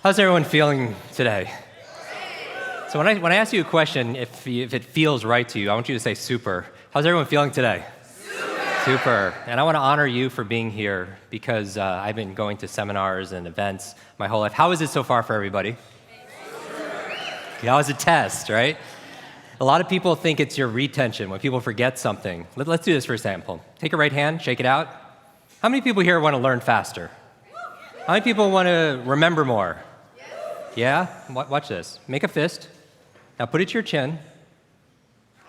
How's everyone feeling today? So when I ask you a question, if it feels right to you, I want you to say super. How's everyone feeling today? Super. And I want to honor you for being here because I've been going to seminars and events my whole life. How is it so far for everybody? That was a test, right? A lot of people think it's your retention when people forget something. Let's do this for example. Take your right hand, shake it out. How many people here want to learn faster? How many people want to remember more? Yeah? Watch this. Make a fist. Now put it to your chin.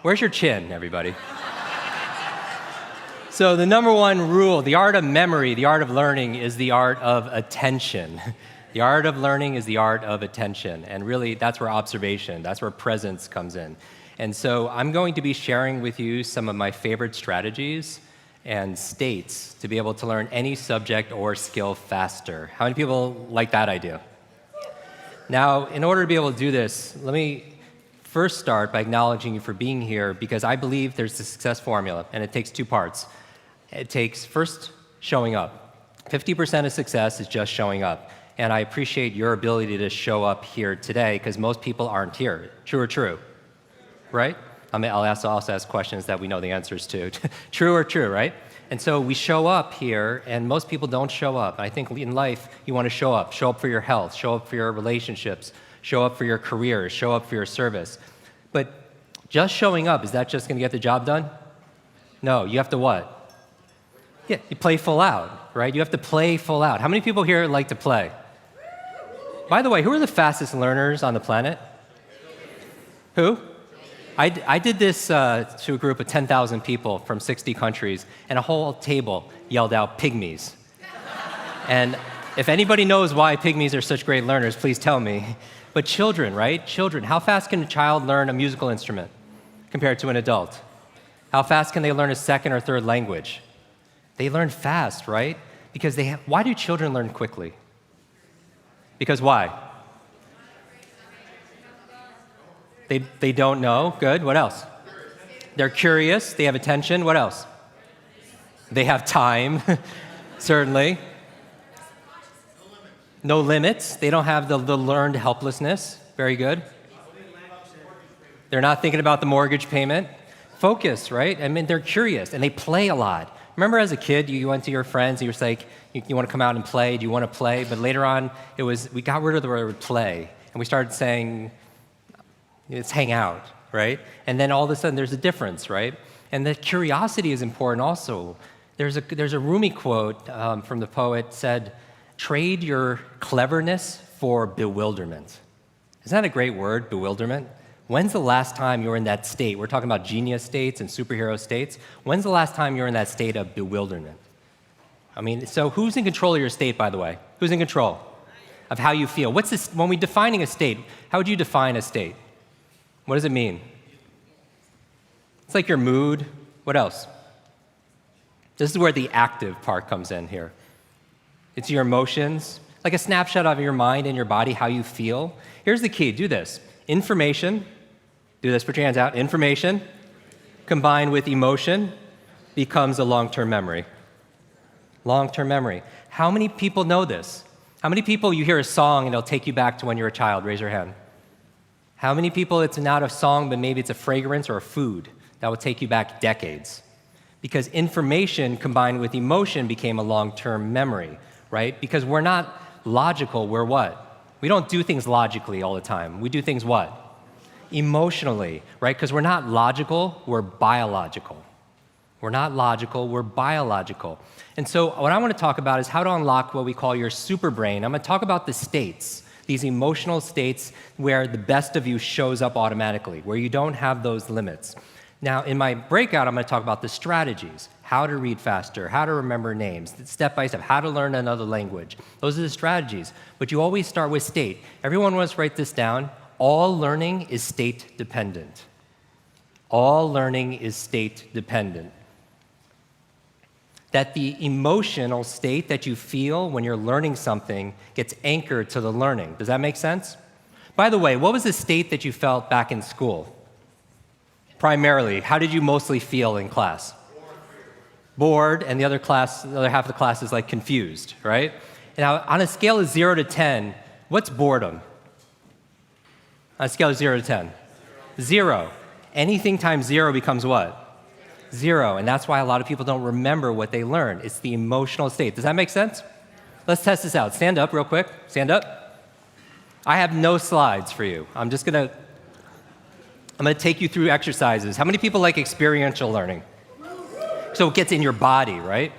Where's your chin, everybody? So the number one rule, the art of memory, the art of learning is the art of attention. The art of learning is the art of attention. And really, that's where observation, that's where presence comes in. And so I'm going to be sharing with you some of my favorite strategies and states to be able to learn any subject or skill faster. How many people like that idea? Now, in order to be able to do this, let me first start by acknowledging you for being here because I believe there's a success formula, and it takes two parts. It takes first showing up. 50% of success is just showing up. And I appreciate your ability to show up here today because most people aren't here. True or true? Right? I'll also ask questions that we know the answers to. True or true, right? And so we show up here, and most people don't show up. I think in life, you want to show up. Show up for your health, show up for your relationships, show up for your career, show up for your service. But just showing up, is that just going to get the job done? No, you have to what? Yeah, you play full out, right? You have to play full out. How many people here like to play? By the way, who are the fastest learners on the planet? Who? I did this to a group of 10,000 people from 60 countries, and a whole table yelled out pygmies. And if anybody knows why pygmies are such great learners, please tell me. But children, right? Children, how fast can a child learn a musical instrument compared to an adult? How fast can they learn a second or third language? They learn fast, right? Because why do children learn quickly? Because why? They don't know. Good. What else? They're curious. They have attention. What else? They have time, certainly. No limits. They don't have the learned helplessness. Very good. They're not thinking about the mortgage payment. Focus, right? I mean, they're curious, and they play a lot. Remember as a kid, you went to your friends, and you were like, you want to come out and play? Do you want to play? But later on, we got rid of the word play, and we started saying, let's hang out, right? And then all of a sudden, there's a difference, right? And the curiosity is important also. There's a Rumi quote from the poet said, trade your cleverness for bewilderment. Isn't that a great word, bewilderment? When's the last time you were in that state? We're talking about genius states and superhero states. When's the last time you were in that state of bewilderment? I mean, so who's in control of your state, by the way? Who's in control of how you feel? What's this, when we're defining a state, how would you define a state? What does it mean? It's like your mood. What else? This is where the active part comes in here. It's your emotions, like a snapshot of your mind and your body, how you feel. Here's the key. Do this. Information, do this, put your hands out. Information combined with emotion becomes a long-term memory. Long-term memory. How many people know this? How many people you hear a song and it'll take you back to when you were a child? Raise your hand. How many people it's not a song, but maybe it's a fragrance or a food that will take you back decades? Because information combined with emotion became a long-term memory, right? Because we're not logical, we're what? We don't do things logically all the time. We do things what? Emotionally, right? Because we're not logical, we're biological. We're not logical, we're biological. And so what I want to talk about is how to unlock what we call your super brain. I'm going to talk about the states, these emotional states where the best of you shows up automatically, where you don't have those limits. Now, in my breakout, I'm going to talk about the strategies, how to read faster, how to remember names, step by step, how to learn another language. Those are the strategies. But you always start with state. Everyone wants to write this down. All learning is state dependent. All learning is state dependent. That the emotional state that you feel when you're learning something gets anchored to the learning. Does that make sense? By the way, what was the state that you felt back in school? Primarily, how did you mostly feel in class? Bored, and the other half of the class is like confused, right? Now, on a scale of 0 to 10, What's boredom? On a scale of 0 to 10. 0. Anything times 0 becomes what? 0. And that's why a lot of people don't remember what they learned. It's the emotional state. Does that make sense? Let's test this out. Stand up real quick. Stand up. I have no slides for you. I'm going to take you through exercises. How many people like experiential learning? So it gets in your body, right?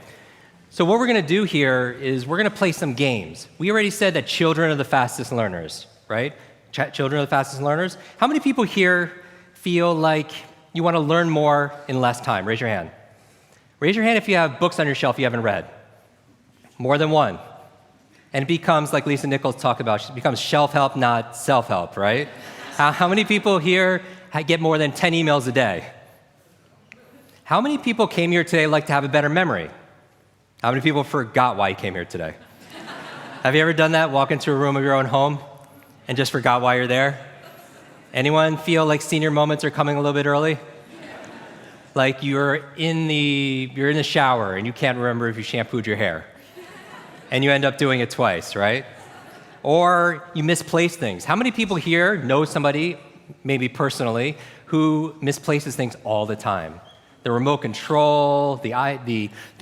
So what we're going to do here is we're going to play some games. We already said that children are the fastest learners, right? Children are the fastest learners. How many people here feel like you want to learn more in less time? Raise your hand. Raise your hand if you have books on your shelf you haven't read. More than one. And it becomes, like Lisa Nichols talked about, it becomes shelf help, not self-help, right? How many people here get more than 10 emails a day? How many people came here today like to have a better memory? How many people forgot why you came here today? Have you ever done that? Walk into a room of your own home and just forgot why you're there? Anyone feel like senior moments are coming a little bit early? Like you're in the shower and you can't remember if you shampooed your hair. And you end up doing it twice, right? Or you misplace things. How many people here know somebody, maybe personally, who misplaces things all the time? The remote control, the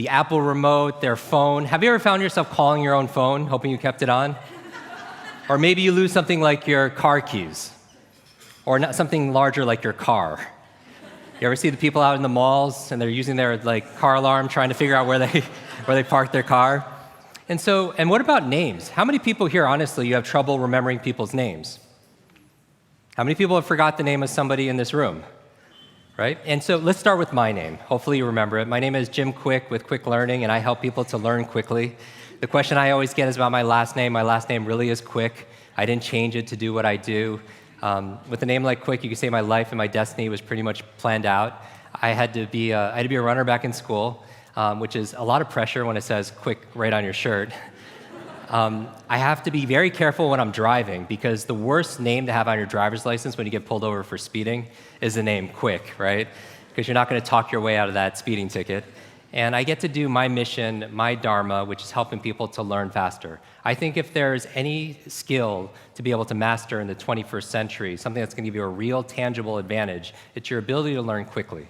Apple remote, their phone. Have you ever found yourself calling your own phone, hoping you kept it on? Or maybe you lose something like your car keys, or not something larger like your car. You ever see the people out in the malls and they're using their car alarm trying to figure out where they parked their car? And what about names? How many people here, honestly, you have trouble remembering people's names? How many people have forgot the name of somebody in this room? Right? And so let's start with my name. Hopefully you remember it. My name is Jim Kwik with Kwik Learning, and I help people to learn quickly. The question I always get is about my last name. My last name really is Kwik. I didn't change it to do what I do. With a name like Kwik, you could say my life and my destiny was pretty much planned out. I had to be a runner back in school, which is a lot of pressure when it says Kwik right on your shirt. I have to be very careful when I'm driving because the worst name to have on your driver's license when you get pulled over for speeding is the name Kwik, right? Because you're not going to talk your way out of that speeding ticket. And I get to do my mission, my dharma, which is helping people to learn faster. I think if there's any skill to be able to master in the 21st century, something that's going to give you a real tangible advantage, it's your ability to learn quickly.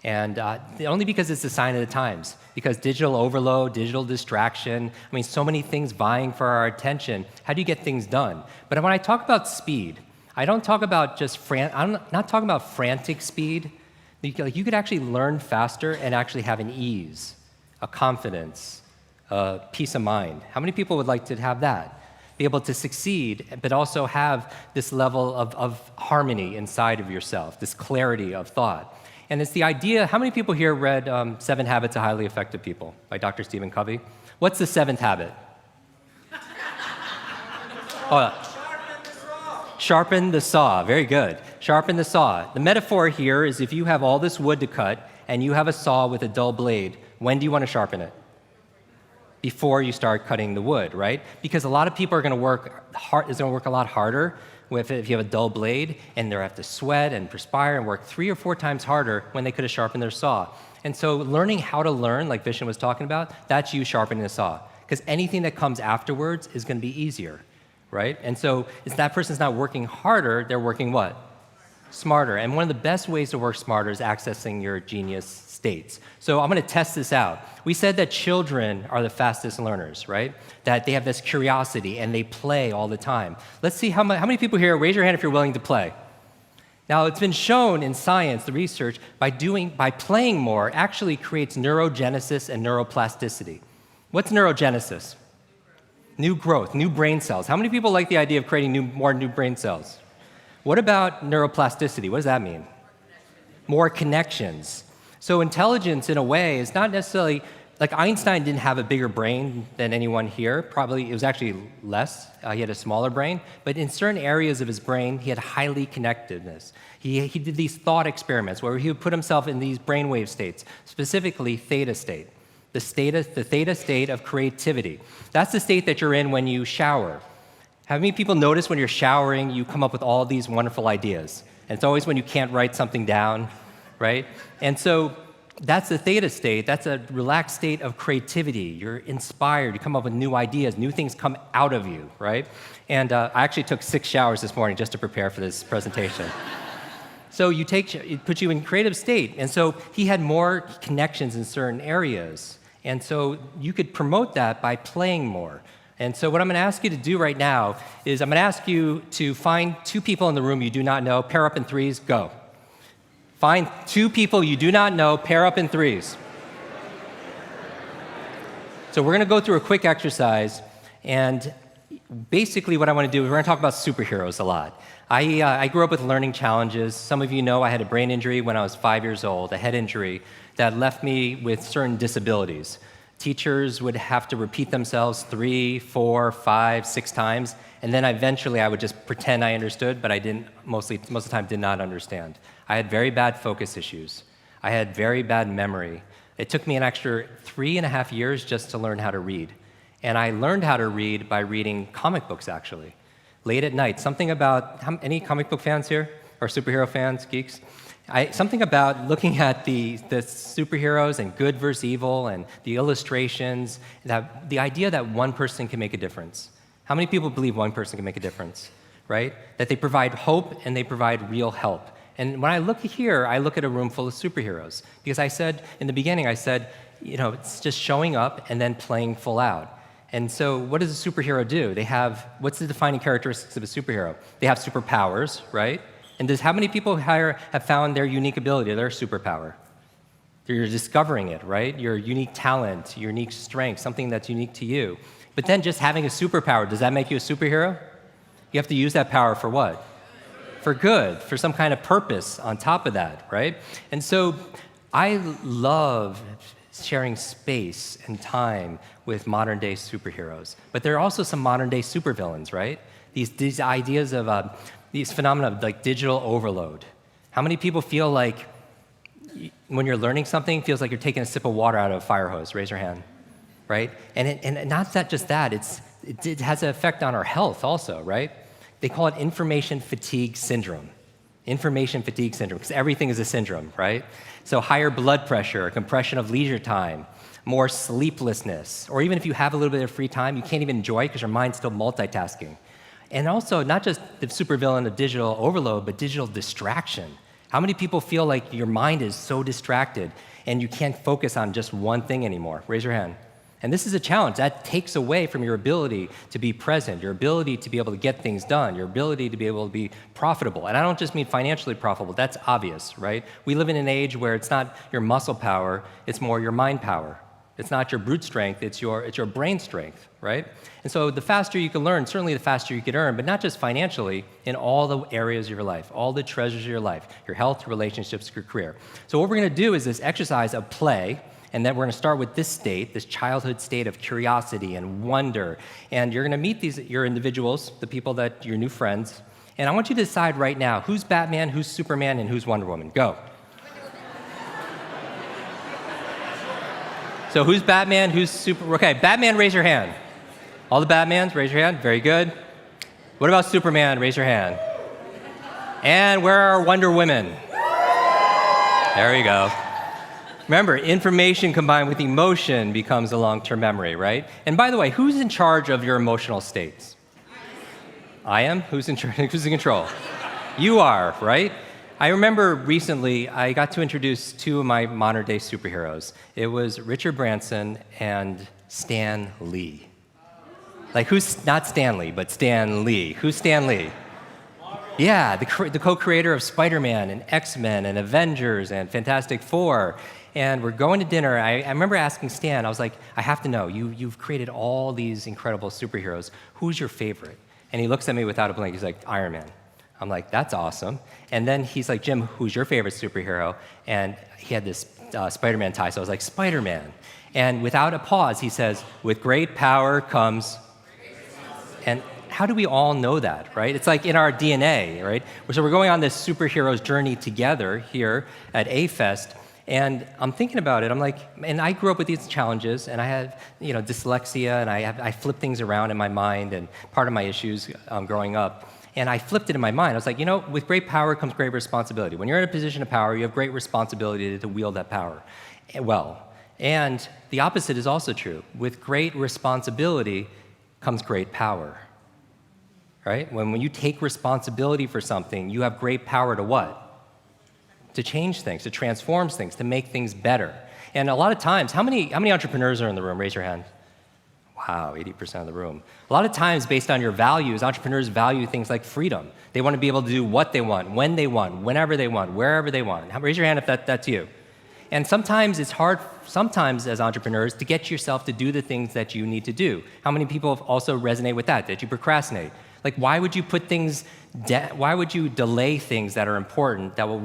And only because it's a sign of the times, because digital overload, digital distraction, so many things vying for our attention. How do you get things done? But when I talk about speed, I don't talk about I'm not talking about frantic speed. You could actually learn faster and actually have an ease, a confidence, a peace of mind. How many people would like to have that? Be able to succeed, but also have this level of harmony inside of yourself, this clarity of thought. And it's the idea, how many people here read 7 Habits of Highly Effective People by Dr. Stephen Covey? What's the 7th habit? Sharpen the saw. Very good. Sharpen the saw. The metaphor here is if you have all this wood to cut and you have a saw with a dull blade, when do you want to sharpen it? Before you start cutting the wood, right? Because a lot of people are going to work a lot harder if you have a dull blade, and they have to sweat and perspire and work 3 or 4 times harder when they could have sharpened their saw. And so learning how to learn, like Vishen was talking about, that's you sharpening the saw. Because anything that comes afterwards is going to be easier, right? And so if that person's not working harder, they're working what? Smarter. And one of the best ways to work smarter is accessing your genius states. So I'm going to test this out. We said that children are the fastest learners, right? That they have this curiosity and they play all the time. Let's see how many people here, raise your hand if you're willing to play. Now, it's been shown in science, the research, by playing more actually creates neurogenesis and neuroplasticity. What's neurogenesis? New growth, new brain cells. How many people like the idea of creating more new brain cells? What about neuroplasticity? What does that mean? More connections. So intelligence, in a way, is not necessarily, like Einstein didn't have a bigger brain than anyone here. Probably, it was actually less. He had a smaller brain. But in certain areas of his brain, he had highly connectedness. He did these thought experiments where he would put himself in these brainwave states, specifically theta state. The theta state of creativity. That's the state that you're in when you shower. Have many people notice when you're showering, you come up with all these wonderful ideas? And it's always when you can't write something down, right? And so That's the theta state. That's a relaxed state of creativity. You're inspired. You come up with new ideas. New things come out of you, right? And I actually took 6 showers this morning just to prepare for this presentation. So it puts you in creative state. And so he had more connections in certain areas. And so you could promote that by playing more. And so what I'm going to ask you to do right now is I'm going to ask you to find 2 people in the room you do not know, pair up in threes, go. Find 2 people you do not know, pair up in threes. So we're going to go through a quick exercise, and basically what I want to do is we're going to talk about superheroes a lot. I grew up with learning challenges. Some of you know I had a brain injury when I was 5 years old, a head injury that left me with certain disabilities. Teachers would have to repeat themselves 3, 4, 5, 6 times, and then eventually I would just pretend I understood, but I didn't, most of the time did not understand. I had very bad focus issues. I had very bad memory. It took me an extra 3.5 years just to learn how to read. And I learned how to read by reading comic books, actually. Late at night, something about, any comic book fans here? Or superhero fans, geeks? Something about looking at the superheroes and good versus evil and the illustrations, the idea that one person can make a difference. How many people believe one person can make a difference, right? That they provide hope and they provide real help. And when I look here, I look at a room full of superheroes. Because I said, in the beginning, it's just showing up and then playing full out. And so what does a superhero do? What's the defining characteristics of a superhero? They have superpowers, right? And how many people have found their unique ability, their superpower? You're discovering it, right? Your unique talent, your unique strength, something that's unique to you. But then just having a superpower, does that make you a superhero? You have to use that power for what? For good, for some kind of purpose on top of that, right? And so I love sharing space and time with modern day superheroes. But there are also some modern day supervillains, right? These ideas of these phenomena of like digital overload. How many people feel like when you're learning something, it feels like you're taking a sip of water out of a fire hose? Raise your hand, right? And not just that, it has an effect on our health also, right? They call it information fatigue syndrome. Information fatigue syndrome, because everything is a syndrome, right? So higher blood pressure, compression of leisure time, more sleeplessness, or even if you have a little bit of free time, you can't even enjoy it because your mind's still multitasking. And also, not just the supervillain of digital overload, but digital distraction. How many people feel like your mind is so distracted and you can't focus on just one thing anymore? Raise your hand. And this is a challenge. That takes away from your ability to be present, your ability to be able to get things done, your ability to be able to be profitable. And I don't just mean financially profitable. That's obvious, right? We live in an age where it's not your muscle power, it's more your mind power. It's not your brute strength, it's your brain strength, right? And so the faster you can learn, certainly the faster you can earn, but not just financially, in all the areas of your life, all the treasures of your life, your health, your relationships, your career. So what we're going to do is this exercise of play, and then we're going to start with this state, this childhood state of curiosity and wonder. And you're going to meet your individuals, the people your new friends. And I want you to decide right now, who's Batman, who's Superman, and who's Wonder Woman. Go. So who's Batman, who's okay, Batman, raise your hand. All the Batmans, raise your hand. Very good. What about Superman? Raise your hand. And where are Wonder Women? There you go. Remember, information combined with emotion becomes a long-term memory, right? And by the way, who's in charge of your emotional states? I am? Who's in control? You are, right? I remember recently I got to introduce 2 of my modern-day superheroes. It was Richard Branson and Stan Lee. Like, who's not Stanley, but Stan Lee? Who's Stan Lee? Yeah, the co-creator of Spider-Man and X-Men and Avengers and Fantastic Four. And we're going to dinner. I remember asking Stan, I was like, I have to know, you've created all these incredible superheroes. Who's your favorite? And he looks at me without a blink. He's like, Iron Man. I'm like, that's awesome. And then he's like, Jim, who's your favorite superhero? And he had this Spider-Man tie, so I was like, Spider-Man. And without a pause, he says, with great power comes... And how do we all know that, right? It's like in our DNA, right? So we're going on this superheroes journey together here at A-Fest, and I'm thinking about it. I'm like, and I grew up with these challenges, and I had, dyslexia, and I flip things around in my mind, and part of my issues growing up. And I flipped it in my mind. I was like, with great power comes great responsibility. When you're in a position of power, you have great responsibility to wield that power well. And the opposite is also true. With great responsibility comes great power, right? When you take responsibility for something, you have great power to what? To change things, to transform things, to make things better. And a lot of times, how many entrepreneurs are in the room? Raise your hand. Wow, 80% of the room. A lot of times, based on your values, entrepreneurs value things like freedom. They want to be able to do what they want, when they want, whenever they want, wherever they want. Raise your hand if that's you. And sometimes it's hard, as entrepreneurs, to get yourself to do the things that you need to do. How many people also resonate with that you procrastinate? Like, why would you why would you delay things that are important that will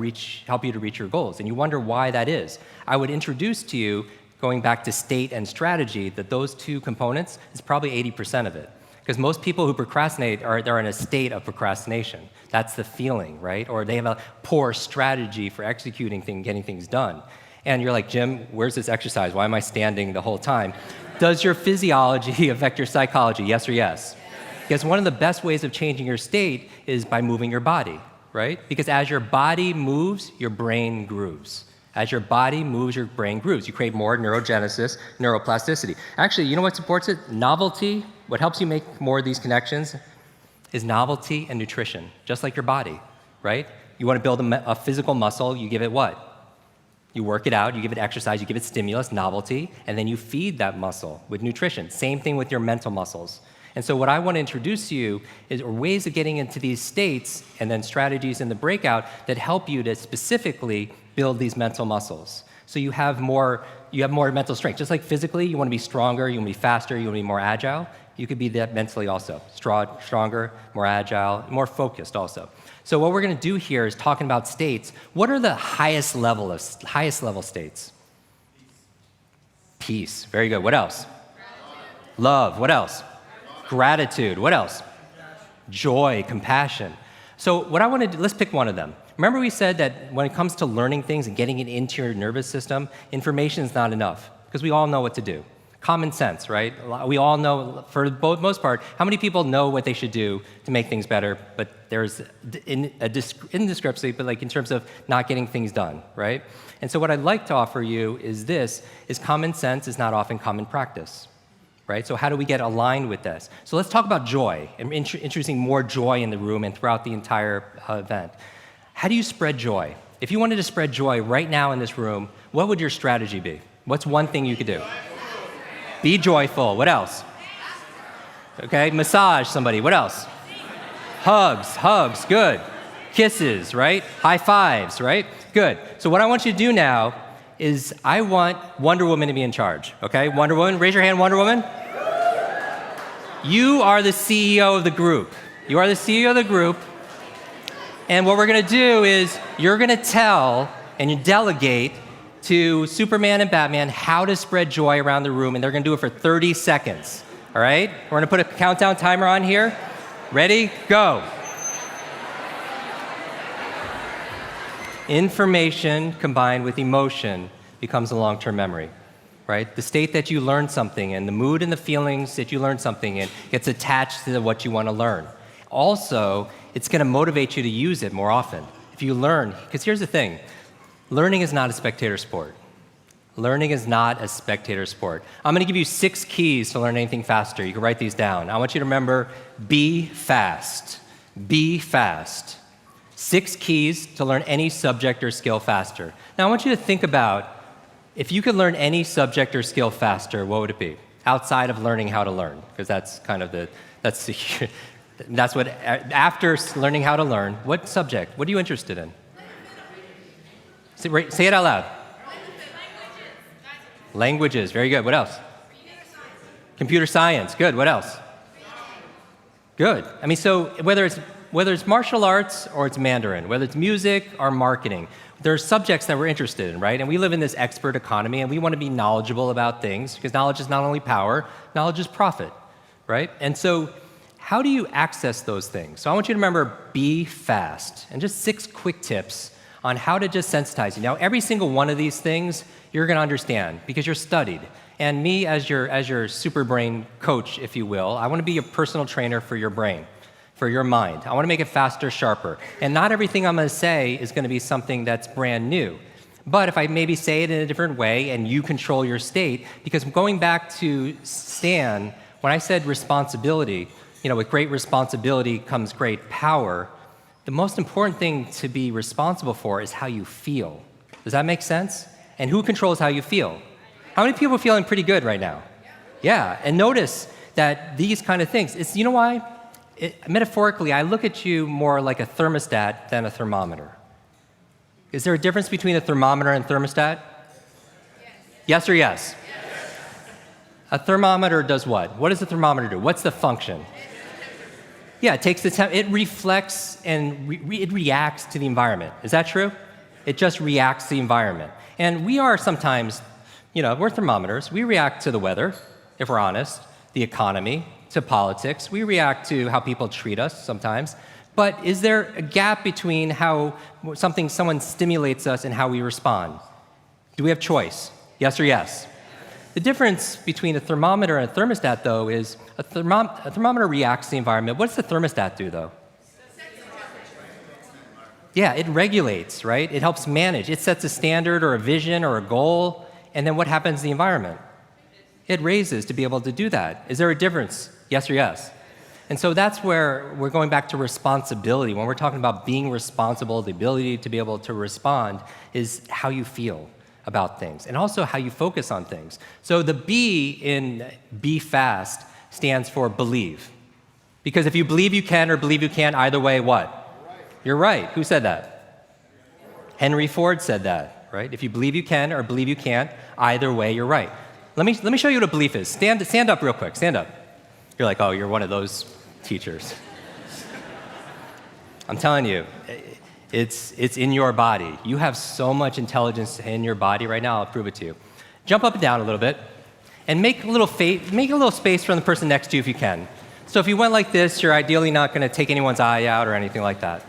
help you to reach your goals? And you wonder why that is. I would introduce to you, going back to state and strategy, that those two components is probably 80% of it. Because most people who procrastinate they're in a state of procrastination. That's the feeling, right? Or they have a poor strategy for executing things, getting things done. And you're like, Jim, where's this exercise? Why am I standing the whole time? Does your physiology affect your psychology? Yes or yes? Because one of the best ways of changing your state is by moving your body, right? Because as your body moves, your brain grooves. As your body moves, your brain grooves. You create more neurogenesis, neuroplasticity. Actually, you know what supports it? Novelty. What helps you make more of these connections is novelty and nutrition, just like your body, right? You want to build a physical muscle, you give it what? You work it out, you give it exercise, you give it stimulus, novelty, and then you feed that muscle with nutrition. Same thing with your mental muscles. And so what I want to introduce to you is ways of getting into these states and then strategies in the breakout that help you to specifically build these mental muscles. So you have more mental strength. Just like physically, you want to be stronger, you want to be faster, you want to be more agile. You could be that mentally also. Stronger, more agile, more focused also. So what we're going to do here is talking about states. What are the highest level states? Peace. Very good. What else? Love. What else? Gratitude. What else? Joy, compassion. So what I want to do, let's pick one of them. Remember we said that when it comes to learning things and getting it into your nervous system, information is not enough because we all know what to do. Common sense, right? We all know, for the most part, how many people know what they should do to make things better, but there's indiscrepancy, but like in terms of not getting things done, right? And so what I'd like to offer you is common sense is not often common practice. Right? So how do we get aligned with this? So let's talk about joy and introducing more joy in the room and throughout the entire event. How do you spread joy? If you wanted to spread joy right now in this room, what would your strategy be? What's one thing you could do? Be joyful. What else? Okay, massage somebody. What else? Hugs, good. Kisses, right? High fives, right? Good. So what I want you to do now is I want Wonder Woman to be in charge, okay? Wonder Woman, raise your hand, Wonder Woman. You are the CEO of the group. You are the CEO of the group. And what we're going to do is you're going to tell and you delegate to Superman and Batman how to spread joy around the room, and they're going to do it for 30 seconds, all right? We're going to put a countdown timer on here. Ready? Go. Information combined with emotion becomes a long-term memory, right? The state that you learn something and the mood and the feelings that you learn something in gets attached to what you want to learn. Also, it's going to motivate you to use it more often. If you learn, because here's the thing, learning is not a spectator sport. Learning is not a spectator sport. I'm going to give you 6 keys to learn anything faster. You can write these down. I want you to remember, be fast. Be fast. 6 keys to learn any subject or skill faster. Now, I want you to think about, if you could learn any subject or skill faster, what would it be? Outside of learning how to learn, because that's kind of that's what, after learning how to learn, what subject? What are you interested in? Say it out loud. Languages, very good. What else? Computer science, good. What else? Good. I mean, so whether it's martial arts or it's Mandarin, whether it's music or marketing, there are subjects that we're interested in, right? And we live in this expert economy, and we want to be knowledgeable about things, because knowledge is not only power, knowledge is profit, right? And so how do you access those things? So I want you to remember, be fast, and just 6 quick tips on how to just sensitize you. Now, every single one of these things you're going to understand because you're studied. And me, as your super brain coach, if you will, I want to be your personal trainer for your brain. for your mind. I want to make it faster, sharper. And not everything I'm going to say is going to be something that's brand new. But if I maybe say it in a different way and you control your state, because going back to Stan, when I said responsibility, with great responsibility comes great power. The most important thing to be responsible for is how you feel. Does that make sense? And who controls how you feel? How many people are feeling pretty good right now? Yeah, and notice that these kind of things, you know why? Metaphorically, I look at you more like a thermostat than a thermometer. Is there a difference between a thermometer and thermostat? Yes or yes? A thermometer does what? What does a thermometer do? What's the function? Yeah, it takes the temp. It reflects and it reacts to the environment. Is that true? It just reacts to the environment. And we are sometimes, we're thermometers. We react to the weather, if we're honest, the economy, to politics. We react to how people treat us sometimes. But is there a gap between how someone stimulates us and how we respond? Do we have choice? Yes or yes? The difference between a thermometer and a thermostat, though, is a thermometer reacts to the environment. What does the thermostat do, though? Yeah, it regulates, right? It helps manage. It sets a standard or a vision or a goal, and then what happens to the environment? It raises to be able to do that. Is there a difference? Yes or yes? And so that's where we're going back to responsibility. When we're talking about being responsible, the ability to be able to respond is how you feel about things and also how you focus on things. So the B in Be Fast stands for believe. Because if you believe you can or believe you can't, either way, what? You're right. Who said that? Henry Ford said that, right? If you believe you can or believe you can't, either way, you're right. Let me show you what a belief is. Stand up real quick. Stand up. You're like, oh, you're one of those teachers. I'm telling you, it's in your body. You have so much intelligence in your body right now. I'll prove it to you. Jump up and down a little bit, and make a little space from the person next to you if you can. So if you went like this, you're ideally not going to take anyone's eye out or anything like that.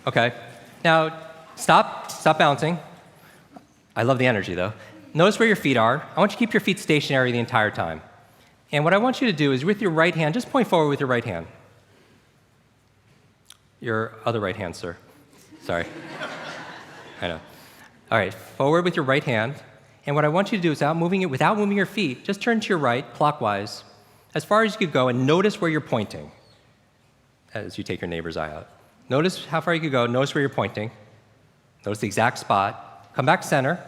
Okay. Now, stop bouncing. I love the energy, though. Notice where your feet are. I want you to keep your feet stationary the entire time. And what I want you to do is with your right hand, just point forward with your right hand. Your other right hand, sir. Sorry. I know. All right, forward with your right hand. And what I want you to do is without moving your feet, just turn to your right, clockwise, as far as you could go, and notice where you're pointing as you take your neighbor's eye out. Notice how far you could go. Notice where you're pointing. Notice the exact spot. Come back center.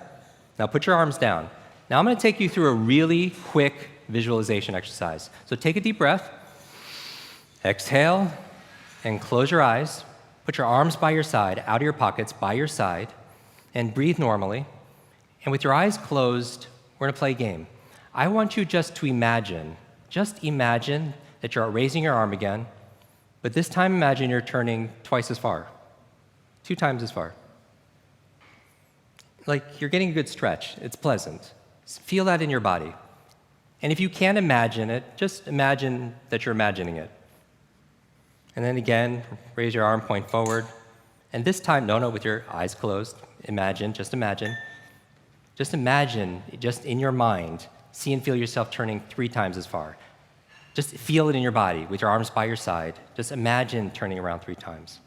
Now put your arms down. Now I'm going to take you through a really quick visualization exercise. So take a deep breath. Exhale and close your eyes. Put your arms by your side, out of your pockets, by your side, and breathe normally. And with your eyes closed, we're going to play a game. I want you just imagine that you're raising your arm again, but this time imagine you're turning twice as far, 2 times as far. Like you're getting a good stretch. It's pleasant. Feel that in your body. And if you can't imagine it, just imagine that you're imagining it. And then again, raise your arm, point forward. And this time, no, with your eyes closed, just imagine. Just imagine, just in your mind, see and feel yourself turning 3 times as far. Just feel it in your body with your arms by your side. Just imagine turning around 3 times.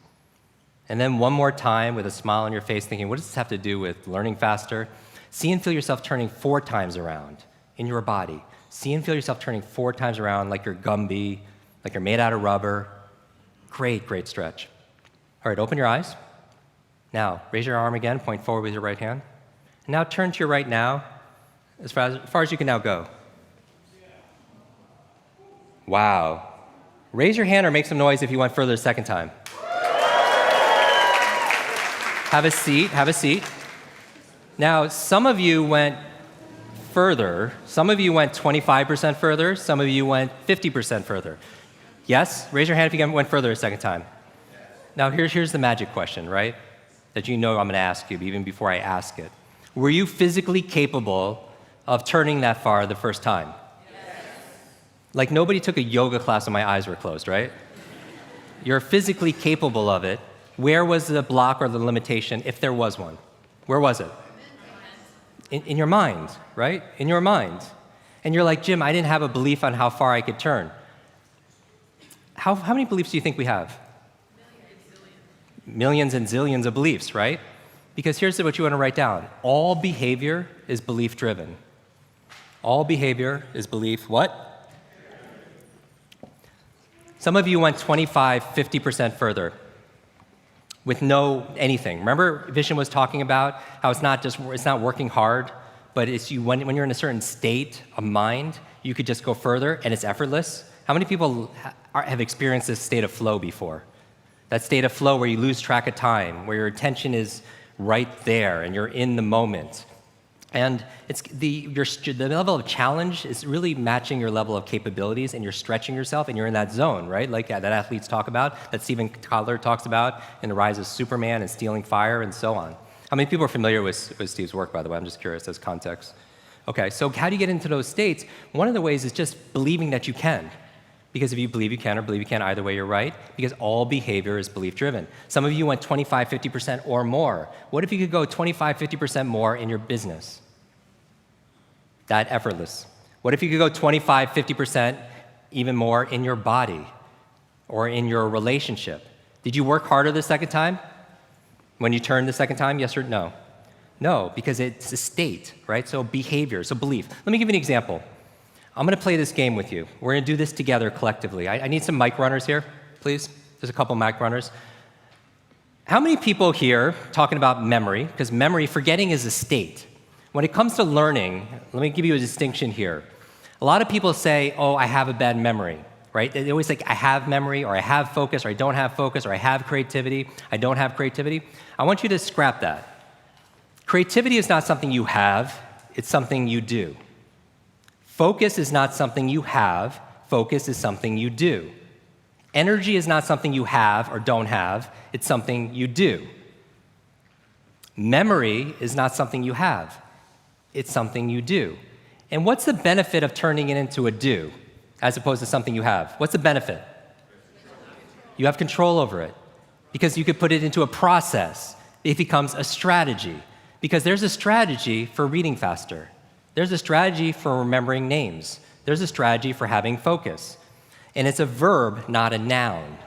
And then one more time with a smile on your face, thinking, what does this have to do with learning faster? See and feel yourself turning 4 times around in your body. See and feel yourself turning 4 times around like you're Gumby, like you're made out of rubber. Great, great stretch. All right, open your eyes. Now, raise your arm again, point forward with your right hand. And now turn to your right now, as far as you can now go. Wow. Raise your hand or make some noise if you went further a second time. Have a seat. Now, some of you went further. Some of you went 25% further. Some of you went 50% further. Yes? Raise your hand if you went further a second time. Now, here's the magic question, right? That you know I'm going to ask you, even before I ask it. Were you physically capable of turning that far the first time? Yes. Like nobody took a yoga class when my eyes were closed, right? You're physically capable of it. Where was the block or the limitation, if there was one? Where was it? In your mind, right? In your mind. And you're like, Jim, I didn't have a belief on how far I could turn. How many beliefs do you think we have? Millions and zillions of beliefs, right? Because here's what you want to write down. All behavior is belief-driven. All behavior is belief what? Some of you went 25, 50% further with no anything. Remember Vishen was talking about how it's not working hard, but it's when you're in a certain state of mind, you could just go further and it's effortless. How many people have experienced this state of flow before? That state of flow where you lose track of time, where your attention is right there and you're in the moment. And the level of challenge is really matching your level of capabilities, and you're stretching yourself and you're in that zone, right? Like that athletes talk about, that Stephen Kotler talks about in The Rise of Superman and Stealing Fire and so on. How many people are familiar with Steve's work, by the way? I'm just curious as context. Okay, so how do you get into those states? One of the ways is just believing that you can. Because if you believe you can or believe you can, either way you're right, because all behavior is belief-driven. Some of you went 25, 50% or more. What if you could go 25, 50% more in your business? That effortless. What if you could go 25, 50% even more in your body or in your relationship? Did you work harder the second time? When you turned the second time, yes or no? No, because it's a state, right? So behavior, so belief. Let me give you an example. I'm going to play this game with you. We're going to do this together collectively. I need some mic runners here, please. There's a couple mic runners. How many people here talking about memory? Because memory, forgetting is a state. When it comes to learning, let me give you a distinction here. A lot of people say, oh, I have a bad memory, right? They always think, I have memory, or I have focus, or I don't have focus, or I have creativity, I don't have creativity. I want you to scrap that. Creativity is not something you have, it's something you do. Focus is not something you have, focus is something you do. Energy is not something you have or don't have, it's something you do. Memory is not something you have, it's something you do. And what's the benefit of turning it into a do as opposed to something you have? What's the benefit? You have control over it because you could put it into a process. It becomes a strategy because there's a strategy for reading faster. There's a strategy for remembering names. There's a strategy for having focus. And it's a verb, not a noun,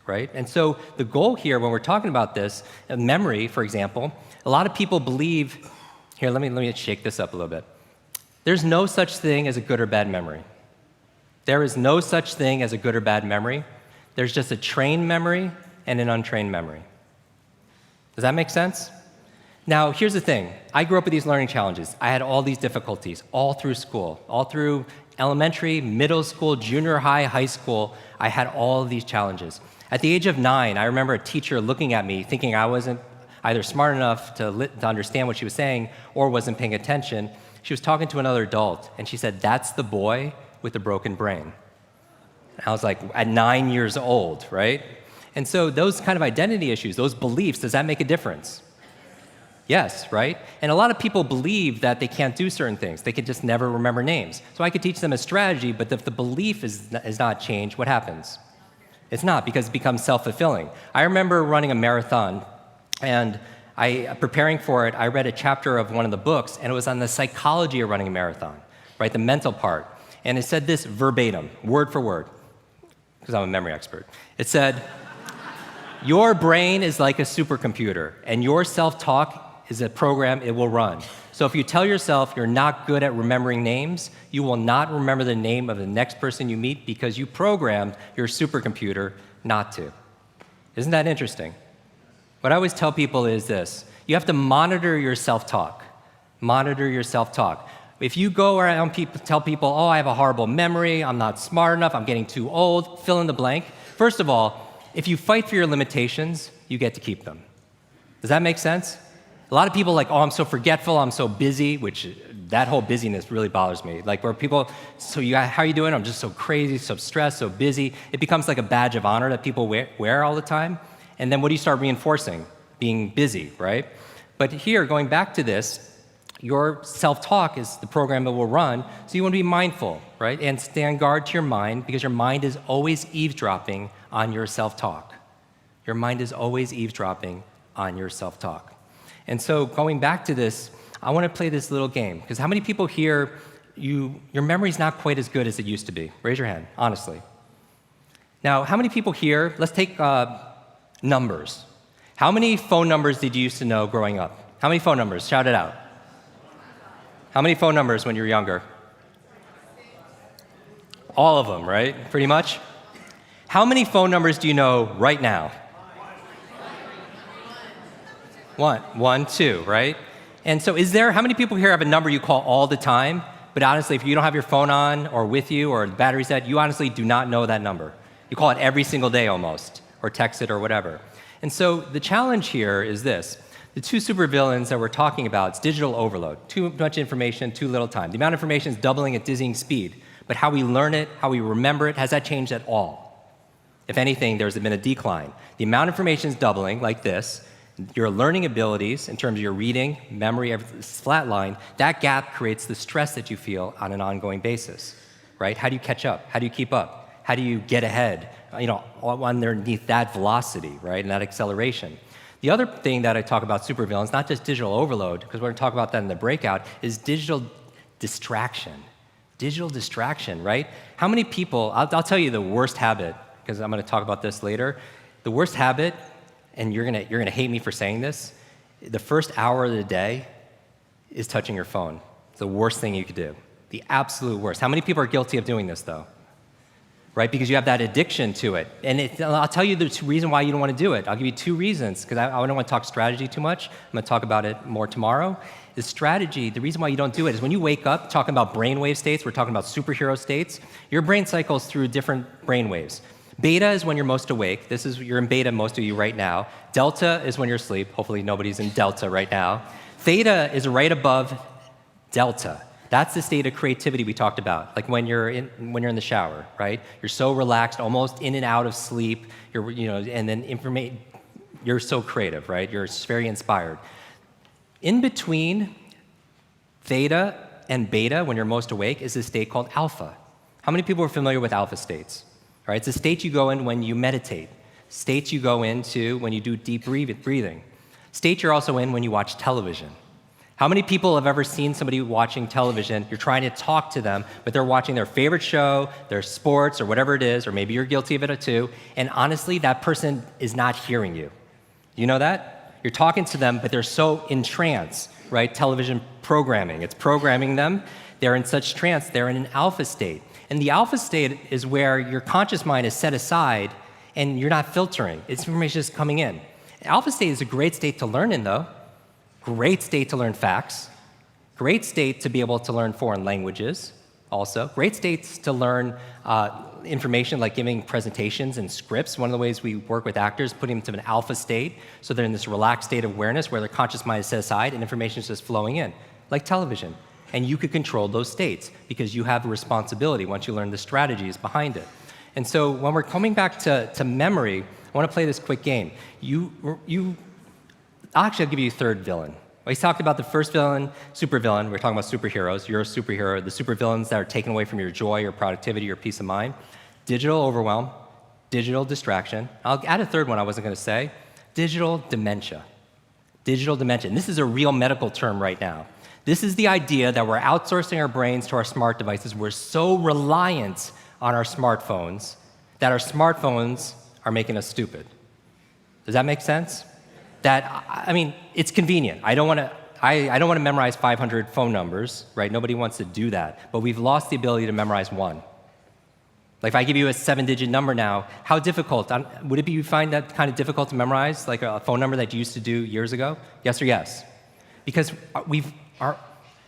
right? And so the goal here when we're talking about this, memory, for example, a lot of people believe, here, let me shake this up a little bit. There's no such thing as a good or bad memory. There is no such thing as a good or bad memory. There's just a trained memory and an untrained memory. Does that make sense? Now, here's the thing. I grew up with these learning challenges. I had all these difficulties all through school, all through elementary, middle school, junior high, high school. I had all of these challenges. At the age of 9, I remember a teacher looking at me thinking I wasn't either smart enough to understand what she was saying or wasn't paying attention. She was talking to another adult, and she said, "That's the boy with the broken brain." And I was like, at 9 years old, right? And so those kind of identity issues, those beliefs, does that make a difference? Yes, right? And a lot of people believe that they can't do certain things. They can just never remember names. So I could teach them a strategy, but if the belief is not changed, what happens? It's not, because it becomes self-fulfilling. I remember running a marathon, and preparing for it, I read a chapter of one of the books, and it was on the psychology of running a marathon, right? The mental part. And it said this verbatim, word for word, because I'm a memory expert. It said, your brain is like a supercomputer, and your self-talk is a program it will run. So if you tell yourself you're not good at remembering names, you will not remember the name of the next person you meet because you programmed your supercomputer not to. Isn't that interesting? What I always tell people is this: you have to monitor your self-talk. Monitor your self-talk. If you go around tell people, oh, I have a horrible memory, I'm not smart enough, I'm getting too old, fill in the blank. First of all, if you fight for your limitations, you get to keep them. Does that make sense? A lot of people are like, oh, I'm so forgetful, I'm so busy, which that whole busyness really bothers me. Like where people, how are you doing? I'm just so crazy, so stressed, so busy. It becomes like a badge of honor that people wear all the time. And then what do you start reinforcing? Being busy, right? But here, going back to this, your self-talk is the program that will run, so you want to be mindful, right? And stand guard to your mind, because your mind is always eavesdropping on your self-talk. Your mind is always eavesdropping on your self-talk. And so going back to this, I want to play this little game, because how many people here, your memory's not quite as good as it used to be? Raise your hand, honestly. Now, how many people here, let's take numbers. How many phone numbers did you used to know growing up? How many phone numbers? Shout it out. How many phone numbers when you were younger? All of them, right? Pretty much. How many phone numbers do you know right now? One, two, right? And so how many people here have a number you call all the time, but honestly, if you don't have your phone on or with you or the battery's dead, you honestly do not know that number. You call it every single day almost, or text it or whatever. And so the challenge here is this. The two supervillains that we're talking about, it's digital overload. Too much information, too little time. The amount of information is doubling at dizzying speed, but how we learn it, how we remember it, has that changed at all? If anything, there's been a decline. The amount of information is doubling like this. Your learning abilities, in terms of your reading, memory, everything's flatline. That gap creates the stress that you feel on an ongoing basis, right? How do you catch up? How do you keep up? How do you get ahead, underneath that velocity, right, and that acceleration? The other thing that I talk about supervillains, not just digital overload, because we're going to talk about that in the breakout, is digital distraction. Digital distraction, right? How many people, I'll tell you the worst habit, because I'm going to talk about this later. The worst habit, and you're going to hate me for saying this, the first hour of the day is touching your phone. It's the worst thing you could do. The absolute worst. How many people are guilty of doing this, though? Right? Because you have that addiction to it. And I'll tell you the reason why you don't want to do it. I'll give you two reasons, because I don't want to talk strategy too much. I'm going to talk about it more tomorrow. The strategy, the reason why you don't do it is when you wake up, talking about brainwave states, we're talking about superhero states, your brain cycles through different brainwaves. Beta is when you're most awake. You're in beta, most of you right now. Delta is when you're asleep. Hopefully nobody's in delta right now. Theta is right above delta. That's the state of creativity we talked about, like when you're in the shower, right? You're so relaxed, almost in and out of sleep. And then you're so creative, right? You're very inspired. In between theta and beta, when you're most awake, is a state called alpha. How many people are familiar with alpha states? All right, it's a state you go in when you meditate. States you go into when you do deep breathing. States you're also in when you watch television. How many people have ever seen somebody watching television, you're trying to talk to them, but they're watching their favorite show, their sports, or whatever it is, or maybe you're guilty of it too, and honestly, that person is not hearing you. You know that? You're talking to them, but they're so in trance, right? Television programming, it's programming them. They're in such trance, they're in an alpha state. And the alpha state is where your conscious mind is set aside and you're not filtering. It's information is coming in. Alpha state is a great state to learn in, though. Great state to learn facts. Great state to be able to learn foreign languages, also. Great states to learn information like giving presentations and scripts. One of the ways we work with actors, putting them to an alpha state, so they're in this relaxed state of awareness where their conscious mind is set aside and information is just flowing in, like television. And you could control those states because you have a responsibility once you learn the strategies behind it. And so when we're coming back to memory, I want to play this quick game. Actually, I'll give you a third villain. We talked about the first villain, supervillain. We're talking about superheroes. You're a superhero. The supervillains that are taken away from your joy, your productivity, your peace of mind. Digital overwhelm, digital distraction. I'll add a third one I wasn't going to say. Digital dementia. Digital dementia. And this is a real medical term right now. This is the idea that we're outsourcing our brains to our smart devices. We're so reliant on our smartphones that our smartphones are making us stupid. Does that make sense? It's convenient. I don't want to memorize 500 phone numbers, right? Nobody wants to do that. But we've lost the ability to memorize one. Like if I give you a 7-digit number now, how difficult? Would you find that kind of difficult to memorize, like a phone number that you used to do years ago? Yes or yes? Because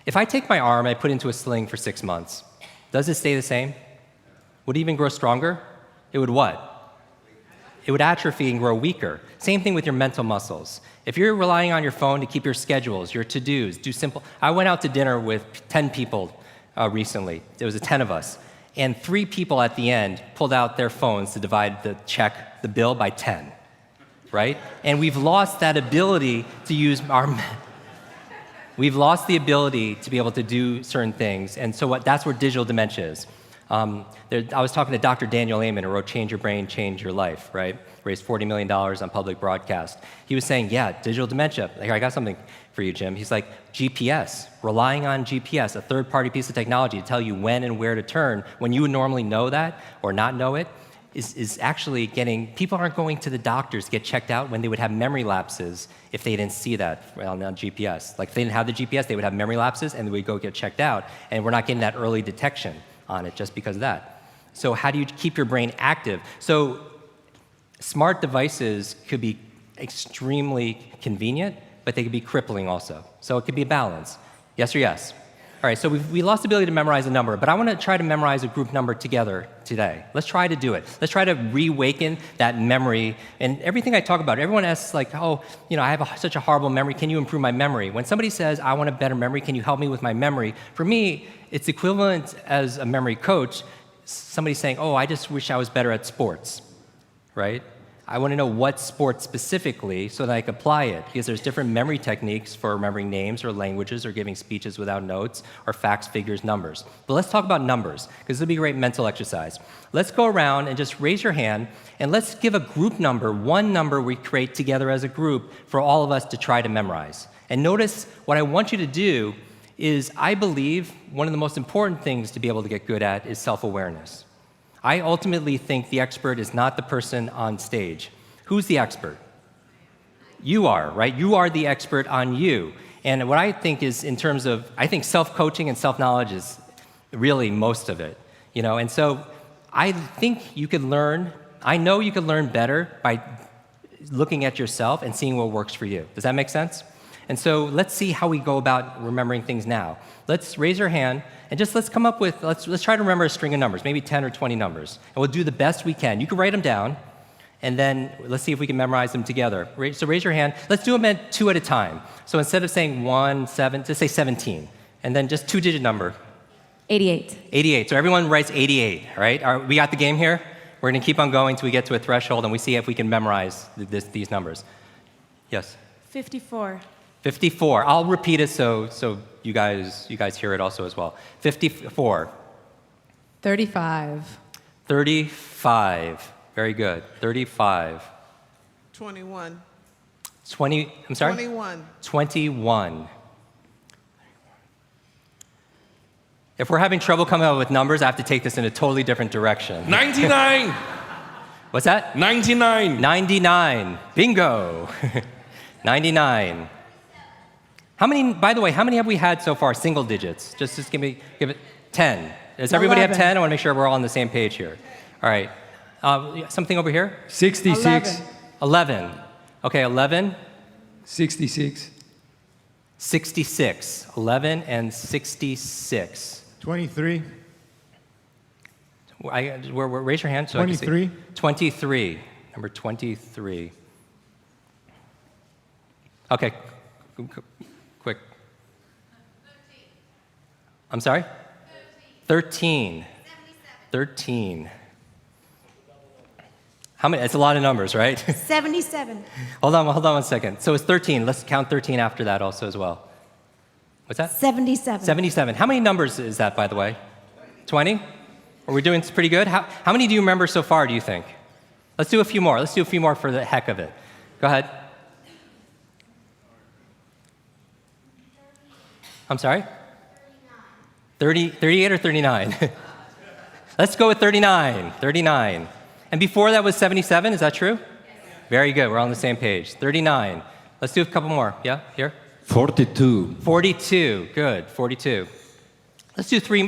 if I take my arm, I put it into a sling for 6 months, does it stay the same? Would it even grow stronger? It would what? It would atrophy and grow weaker. Same thing with your mental muscles. If you're relying on your phone to keep your schedules, your to-dos, I went out to dinner with 10 people recently. There was 10 of us. And 3 people at the end pulled out their phones to divide the bill by 10, right? And we've lost that ability to use we've lost the ability to be able to do certain things. And so that's where digital dementia is. I was talking to Dr. Daniel Amen, who wrote Change Your Brain, Change Your Life, right? Raised $40 million on public broadcast. He was saying, yeah, digital dementia. Here, I got something for you, Jim. He's like, GPS, relying on GPS, a third-party piece of technology to tell you when and where to turn, when you would normally know that or not know it, is actually people aren't going to the doctors to get checked out when they would have memory lapses if they didn't see that on GPS. Like if they didn't have the GPS, they would have memory lapses and they would go get checked out, and we're not getting that early detection on it just because of that. So how do you keep your brain active? So smart devices could be extremely convenient, but they could be crippling also. So it could be a balance. Yes or yes? All right, so we lost the ability to memorize a number, but I want to try to memorize a group number together today. Let's try to do it. Let's try to reawaken that memory. And everything I talk about, everyone asks like, oh, I have such a horrible memory. Can you improve my memory? When somebody says, I want a better memory, can you help me with my memory? For me, it's equivalent as a memory coach, somebody saying, oh, I just wish I was better at sports, right? I want to know what sport specifically so that I can apply it, because there's different memory techniques for remembering names or languages or giving speeches without notes or facts, figures, numbers. But let's talk about numbers, because this will be a great mental exercise. Let's go around and just raise your hand, and let's give a group number, one number we create together as a group for all of us to try to memorize. And notice what I want you to do is, I believe one of the most important things to be able to get good at is self-awareness. I ultimately think the expert is not the person on stage. Who's the expert? You are, right? You are the expert on you. And what I think is, in terms of, I think self-coaching and self-knowledge is really most of it, And so I think you can learn, I know you can learn better by looking at yourself and seeing what works for you. Does that make sense? And so let's see how we go about remembering things now. Let's raise your hand and just let's come up with, let's try to remember a string of numbers, maybe 10 or 20 numbers. And we'll do the best we can. You can write them down, and then let's see if we can memorize them together. So raise your hand. Let's do them at 2 at a time. So instead of saying 1, 7, just say 17. And then just 2-digit number. 88. 88. So everyone writes 88, all right? All right, we got the game here? We're going to keep on going until we get to a threshold, and we see if we can memorize these numbers. Yes? 54. 54. I'll repeat it so you guys hear it also as well. 54. 35. 35. Very good. 35. 21. 20. I'm sorry? 21. 21. If we're having trouble coming up with numbers, I have to take this in a totally different direction. 99. What's that? 99. 99. Bingo. 99. By the way, how many have we had so far, single digits? Just give it 10. Does everybody 11. have 10? I want to make sure we're all on the same page here. All right. Something over here? 66. 11. Okay, 11. 66. 66. 11 and 66. 23. Raise your hand so 23. I can see. 23. Number 23. Okay. Quick. 13. I'm sorry? 13. 13. How many? It's a lot of numbers, right? 77. Hold on 1 second. So it's 13. Let's count 13 after that also as well. What's that? 77. 77. How many numbers is that, by the way? 20? Are we doing pretty good? How many do you remember so far, do you think? Let's do a few more. Let's do a few more for the heck of it. Go ahead. I'm sorry? 38 or 39? Let's go with 39. 39. And before that was 77, is that true? Yes. Very good, we're on the same page. 39. Let's do a couple more. Yeah, here? 42. 42, good, 42. Let's do three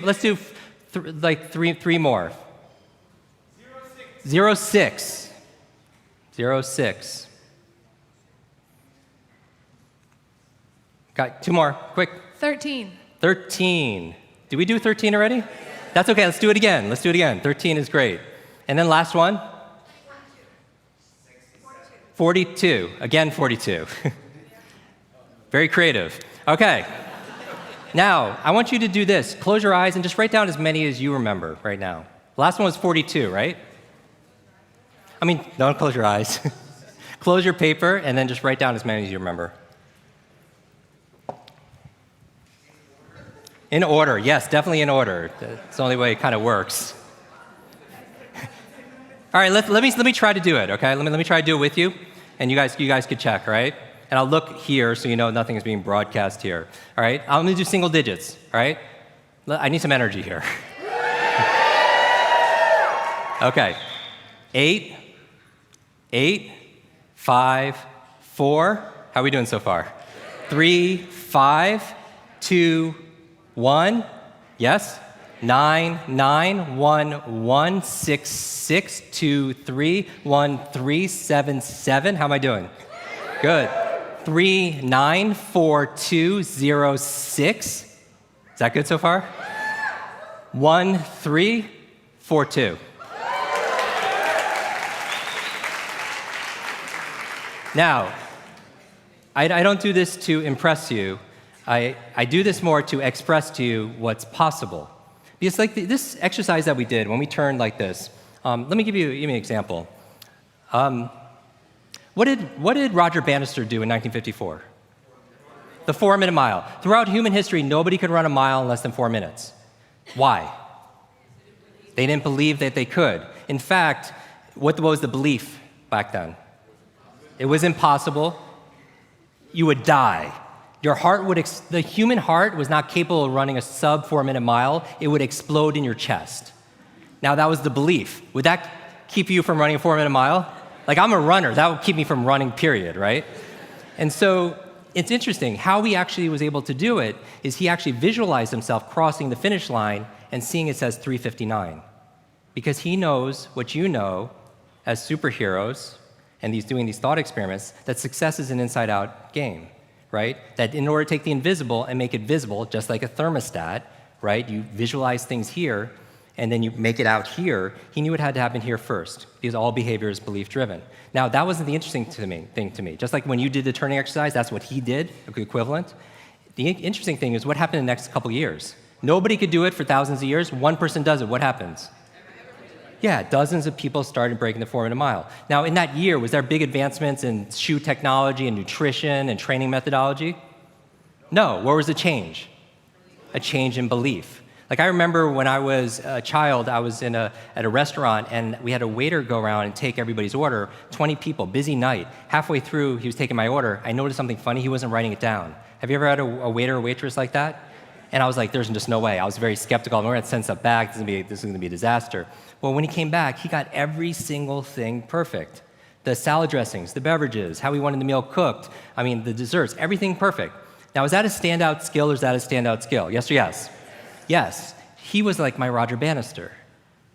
more. 06. 06. Got 2 more, quick. 13. 13. Did we do 13 already? That's okay, let's do it again. 13 is great. And then last one? 42. Again, 42. Very creative. Okay. Now, I want you to do this. Close your eyes and just write down as many as you remember right now. The last one was 42, right? I mean, don't close your eyes. Close your paper and then just write down as many as you remember. In order, yes, definitely in order. That's the only way it kind of works. All right, let me try to do it, okay? Let me try to do it with you, and you guys could check, all right? And I'll look here so you know nothing is being broadcast here, all right? I'm gonna do single digits, all right? I need some energy here. Okay. 8, 8, 5, 4. How are we doing so far? 3, 5, 2, 1. Yes? 9, 9, 1, 1, 6, 6, 2, 3, 1, 3, 7, 7. How am I doing? Good. 3, 9, 4, 2, 0, 6. Is that good so far? 1, 3, 4, 2. Now, I don't do this to impress you. I do this more to express to you what's possible. Because like this exercise that we did when we turned like this, let me give you an example. What did Roger Bannister do in 1954? The 4-minute mile. Throughout human history, nobody could run a mile in less than 4 minutes. Why? They didn't believe that they could. In fact, what was the belief back then? It was impossible. You would die. Your heart would, the human heart was not capable of running a sub 4-minute mile. It would explode in your chest. Now that was the belief. Would that keep you from running a 4-minute mile? Like I'm a runner, that would keep me from running, period, right? And so it's interesting, how he actually was able to do it is he actually visualized himself crossing the finish line and seeing it says 3:59. Because he knows what you know as superheroes and he's doing these thought experiments, that success is an inside-out game, right? That in order to take the invisible and make it visible, just like a thermostat, right? You visualize things here, and then you make it out here. He knew it had to happen here first, because all behavior is belief-driven. Now, that wasn't the interesting thing to me. Just like when you did the turning exercise, that's what he did, equivalent. The interesting thing is what happened in the next couple years. Nobody could do it for thousands of years. One person does it. What happens? Yeah, dozens of people started breaking the 4-minute mile. Now, in that year, was there big advancements in shoe technology and nutrition and training methodology? No. Where was the change? A change in belief. Like I remember when I was a child, I was at a restaurant and we had a waiter go around and take everybody's order, 20 people, busy night. Halfway through, he was taking my order. I noticed something funny, he wasn't writing it down. Have you ever had a waiter or waitress like that? And I was like, there's just no way. I was very skeptical. We're going to send stuff back. This is going to be a disaster. Well, when he came back, he got every single thing perfect. The salad dressings, the beverages, how he wanted the meal cooked, the desserts, everything perfect. Now, is that a standout skill or is that a standout skill? Yes or yes? Yes. He was like my Roger Bannister.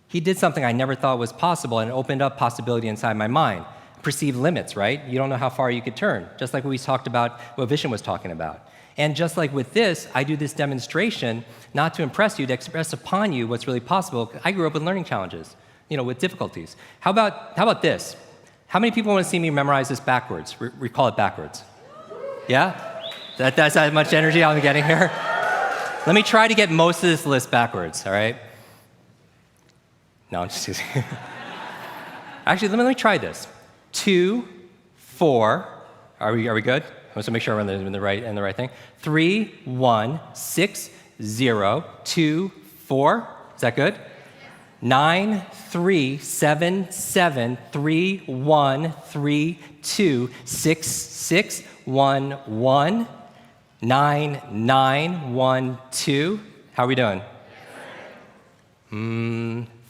He did something I never thought was possible and it opened up possibility inside my mind. Perceived limits, right? You don't know how far you could turn, just like what we talked about, what Vishen was talking about. And just like with this, I do this demonstration not to impress you, to express upon you what's really possible. I grew up with learning challenges, with difficulties. How about this? How many people want to see me memorize this backwards, recall it backwards? Yeah? That's how much energy I'm getting here? Let me try to get most of this list backwards, all right? No, I'm just kidding. Actually, let me try this. 2, 4, are we good? I want to make sure we're in the right thing. 3, 1, 6, 0, 2, 4. Is that good? 9, 3, 7, 7, 3, 1, 3, 2, 6, 6, 1, 1, 9, 9, 1, 2. How are we doing?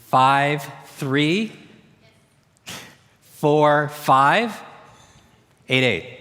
5, 3, 4, 5, 8, 8.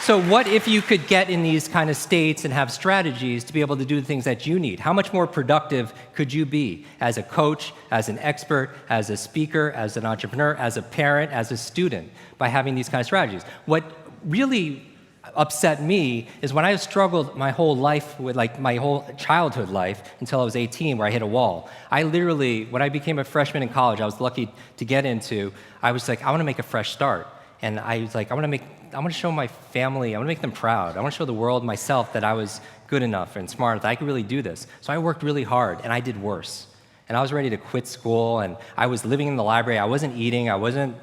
So what if you could get in these kind of states and have strategies to be able to do the things that you need? How much more productive could you be as a coach, as an expert, as a speaker, as an entrepreneur, as a parent, as a student by having these kind of strategies? What really upset me is when I struggled my whole life with my whole childhood life until I was 18 where I hit a wall. I literally, when I became a freshman in college, I was lucky to get into, I was like, I want to make a fresh start. And I was like, I want to show my family, I want to make them proud. I want to show the world, myself, that I was good enough and smart, that I could really do this. So I worked really hard, and I did worse. And I was ready to quit school, and I was living in the library. I wasn't eating, I wasn't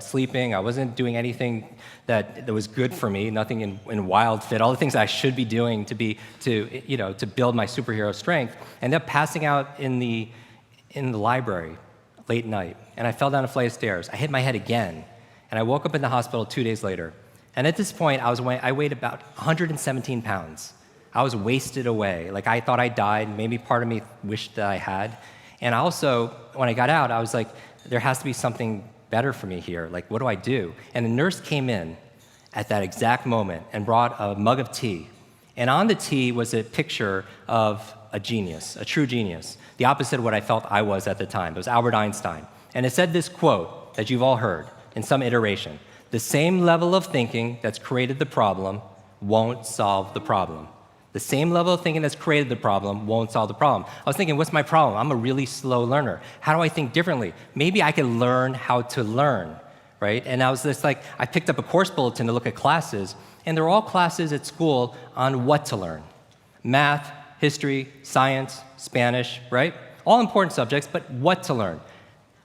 sleeping, I wasn't doing anything that was good for me, nothing in wild fit, all the things I should be doing to build my superhero strength. I ended up passing out in the library late night, and I fell down a flight of stairs. I hit my head again. And I woke up in the hospital 2 days later. And at this point, I weighed about 117 pounds. I was wasted away. Like I thought I died. Maybe part of me wished that I had. And also, when I got out, I was like, there has to be something better for me here. Like, what do I do? And a nurse came in at that exact moment and brought a mug of tea. And on the tea was a picture of a genius, a true genius, the opposite of what I felt I was at the time. It was Albert Einstein. And it said this quote that you've all heard in some iteration: the same level of thinking that's created the problem won't solve the problem. The same level of thinking that's created the problem won't solve the problem. I was thinking, what's my problem? I'm a really slow learner. How do I think differently? Maybe I can learn how to learn, right? And I was just like, I picked up a course bulletin to look at classes, and they're all classes at school on what to learn. Math, history, science, Spanish, right? All important subjects, but what to learn.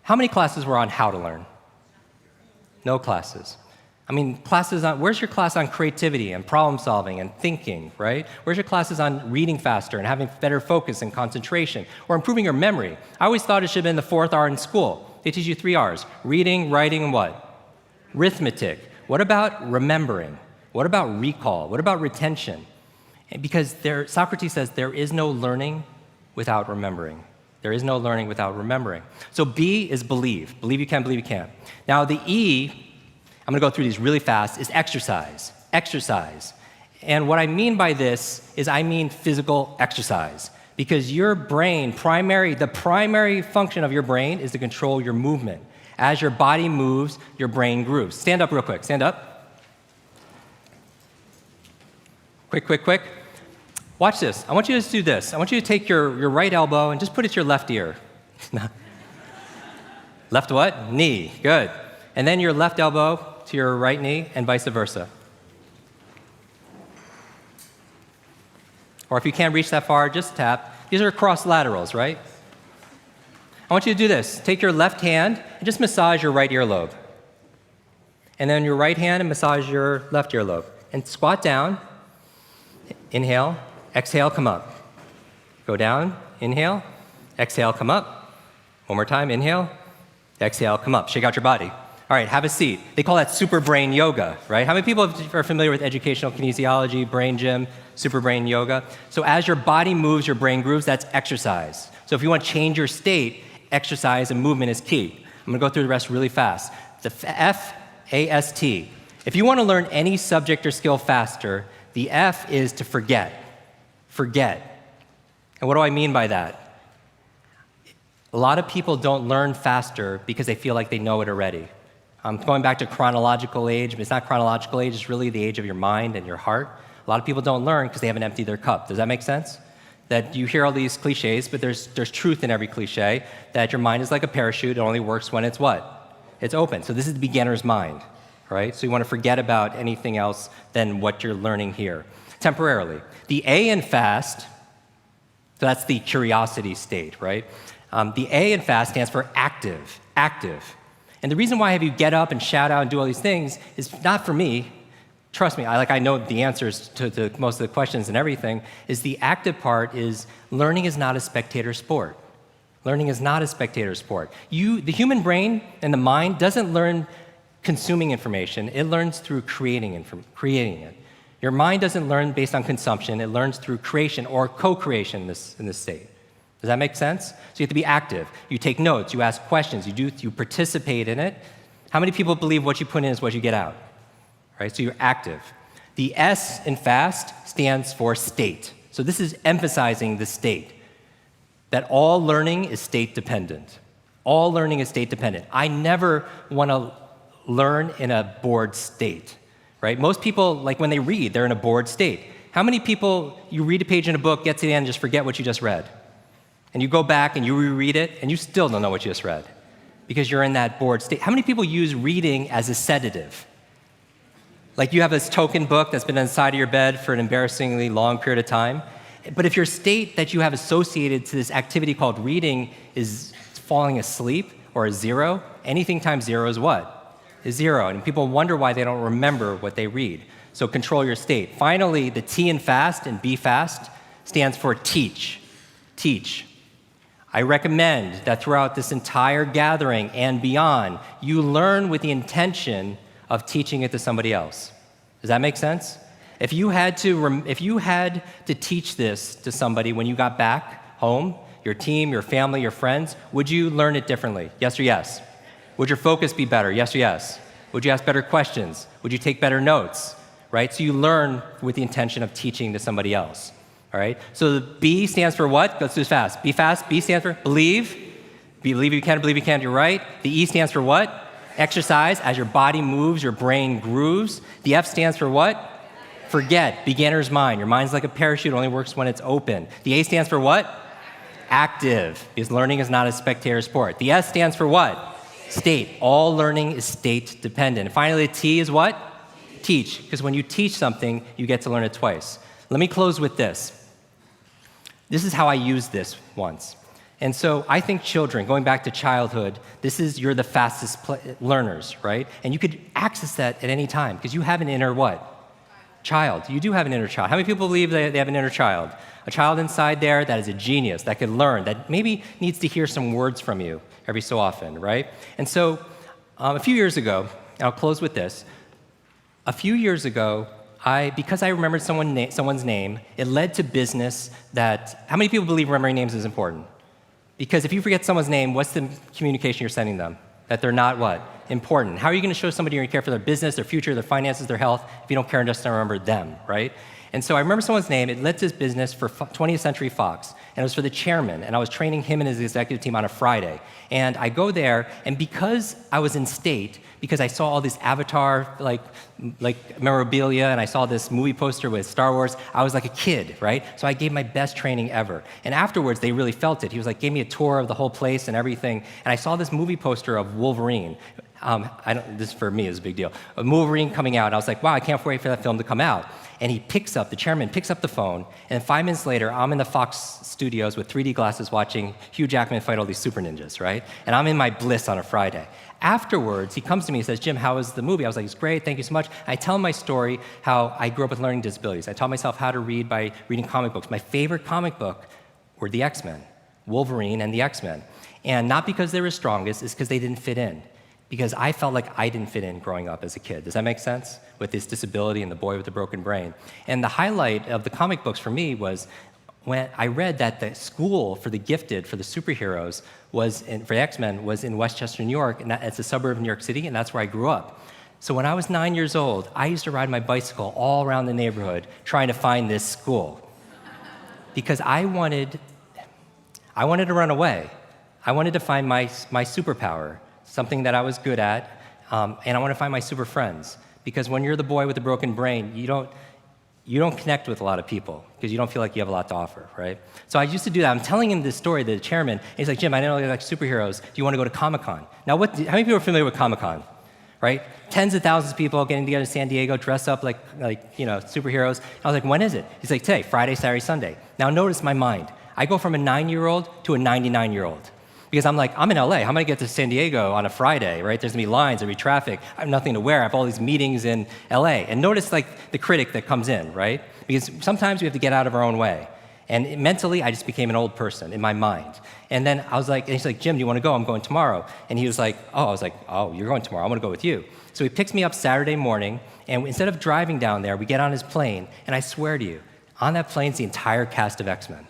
How many classes were on how to learn? No classes. I mean, classes on, where's your class on creativity and problem solving and thinking, right? Where's your classes on reading faster and having better focus and concentration or improving your memory? I always thought it should have been the fourth R in school. They teach you 3 R's: reading, writing, and what? Arithmetic. What about remembering? What about recall? What about retention? And because Socrates says there is no learning without remembering. There is no learning without remembering. So B is believe. Believe you can, believe you can. Now the E, I'm going to go through these really fast, is exercise. Exercise. And what I mean by this is I mean physical exercise. Because your brain, the primary function of your brain is to control your movement. As your body moves, your brain grooves. Stand up real quick. Stand up. Quick, quick, quick. Watch this. I want you to do this. I want you to take your right elbow and just put it to your left ear. Left what? Knee. Good. And then your left elbow to your right knee and vice versa. Or if you can't reach that far, just tap. These are cross laterals, right? I want you to do this. Take your left hand and just massage your right earlobe. And then your right hand and massage your left earlobe. And squat down. Inhale. Exhale, come up. Go down. Inhale. Exhale, come up. One more time. Inhale. Exhale, come up. Shake out your body. All right, have a seat. They call that super brain yoga, right? How many people are familiar with educational kinesiology, brain gym, super brain yoga? So as your body moves, your brain grooves, that's exercise. So if you want to change your state, exercise and movement is key. I'm going to go through the rest really fast. The F-A-S-T. If you want to learn any subject or skill faster, the F is to forget. Forget. And what do I mean by that? A lot of people don't learn faster because they feel like they know it already. Going back to chronological age, but it's not chronological age, it's really the age of your mind and your heart. A lot of people don't learn because they haven't emptied their cup. Does that make sense? That you hear all these cliches, but there's truth in every cliche, that your mind is like a parachute, it only works when it's what? It's open. So this is the beginner's mind, right? So you want to forget about anything else than what you're learning here, temporarily. The A in fast, so that's the curiosity state, right? The A in fast stands for active, active. And the reason why I have you get up and shout out and do all these things is not for me. Trust me, I know the answers to most of the questions and everything, is the active part is learning is not a spectator sport. Learning is not a spectator sport. The human brain and the mind doesn't learn consuming information, it learns through creating it. Your mind doesn't learn based on consumption, it learns through creation or co-creation in this state. Does that make sense? So you have to be active. You take notes, you ask questions, you participate in it. How many people believe what you put in is what you get out? Right? So you're active. The S in fast stands for state. So this is emphasizing the state, that all learning is state dependent. All learning is state dependent. I never want to learn in a bored state, right? Most people, like when they read, they're in a bored state. How many people, you read a page in a book, get to the end, and just forget what you just read? And you go back and you reread it, and you still don't know what you just read because you're in that bored state. How many people use reading as a sedative? Like you have this token book that's been on the side of your bed for an embarrassingly long period of time. But if your state that you have associated to this activity called reading is falling asleep or a zero, anything times zero is what? Is zero. And people wonder why they don't remember what they read. So control your state. Finally, the T in fast and B fast stands for teach. Teach. I recommend that throughout this entire gathering and beyond, you learn with the intention of teaching it to somebody else. Does that make sense? If you had to teach this to somebody when you got back home, your team, your family, your friends, would you learn it differently? Yes or yes? Would your focus be better? Yes or yes? Would you ask better questions? Would you take better notes? Right? So you learn with the intention of teaching to somebody else. All right? So the B stands for what? Let's do this fast. B fast. B stands for believe. Believe you can, believe you can, you're right. The E stands for what? Exercise. As your body moves, your brain grooves. The F stands for what? Forget. Beginner's mind. Your mind's like a parachute, only works when it's open. The A stands for what? Active, because learning is not a spectator sport. The S stands for what? State. All learning is state dependent. And finally, the T is what? Teach, because when you teach something, you get to learn it twice. Let me close with this. This is how I used this once. And so I think children, going back to childhood, you're the fastest learners, right? And you could access that at any time, because you have an inner what? Child. You do have an inner child. How many people believe they have an inner child? A child inside there that is a genius, that can learn, that maybe needs to hear some words from you every so often, right? And so a few years ago, and I'll close with this, a few years ago, because I remembered someone's name, it led to business that, how many people believe remembering names is important? Because if you forget someone's name, what's the communication you're sending them? That they're not what? Important. How are you going to show somebody you care for their business, their future, their finances, their health, if you don't care and just remember them, right? And so I remember someone's name. It led to this business for 20th Century Fox, and it was for the chairman, and I was training him and his executive team on a Friday. And I go there, and because I was in state, because I saw all this Avatar like memorabilia, and I saw this movie poster with Star Wars, I was like a kid, right? So I gave my best training ever. And afterwards, they really felt it. He was like, gave me a tour of the whole place and everything, and I saw this movie poster of Wolverine. This for me is a big deal. A Wolverine coming out. I was like, wow, I can't wait for that film to come out. And the chairman picks up the phone, and 5 minutes later, I'm in the Fox studios with 3D glasses watching Hugh Jackman fight all these super ninjas, right? And I'm in my bliss on a Friday. Afterwards, he comes to me and says, Jim, how was the movie? I was like, it's great, thank you so much. I tell him my story, how I grew up with learning disabilities. I taught myself how to read by reading comic books. My favorite comic book were the X-Men, Wolverine and the X-Men. And not because they were strongest, it's because they didn't fit in. Because I felt like I didn't fit in growing up as a kid. Does that make sense? With this disability and the boy with the broken brain. And the highlight of the comic books for me was when I read that the school for the gifted, for the superheroes, for the X-Men, was in Westchester, New York, and it's a suburb of New York City, and that's where I grew up. So when I was 9 years old, I used to ride my bicycle all around the neighborhood trying to find this school. Because I wanted to run away. I wanted to find my superpower, something that I was good at, and I want to find my super friends. Because when you're the boy with the broken brain, you don't connect with a lot of people because you don't feel like you have a lot to offer, right? So I used to do that. I'm telling him this story, the chairman, and he's like, Jim, I know you like superheroes. Do you want to go to Comic-Con? Now, how many people are familiar with Comic-Con, right? Tens of thousands of people getting together in San Diego, dress up like superheroes. I was like, when is it? He's like, today, Friday, Saturday, Sunday. Now notice my mind. I go from a 9-year-old to a 99-year-old. Because I'm like, I'm in LA, how am I going to get to San Diego on a Friday, right? There's going to be lines, there'll be traffic, I have nothing to wear, I have all these meetings in LA. And notice like the critic that comes in, right? Because sometimes we have to get out of our own way. And mentally, I just became an old person in my mind. And then I was like, and he's like, Jim, do you want to go? I'm going tomorrow. And he was like, oh, I was like, oh, you're going tomorrow, I'm going to go with you. So he picks me up Saturday morning, and instead of driving down there, we get on his plane, and I swear to you, on that plane's the entire cast of X-Men.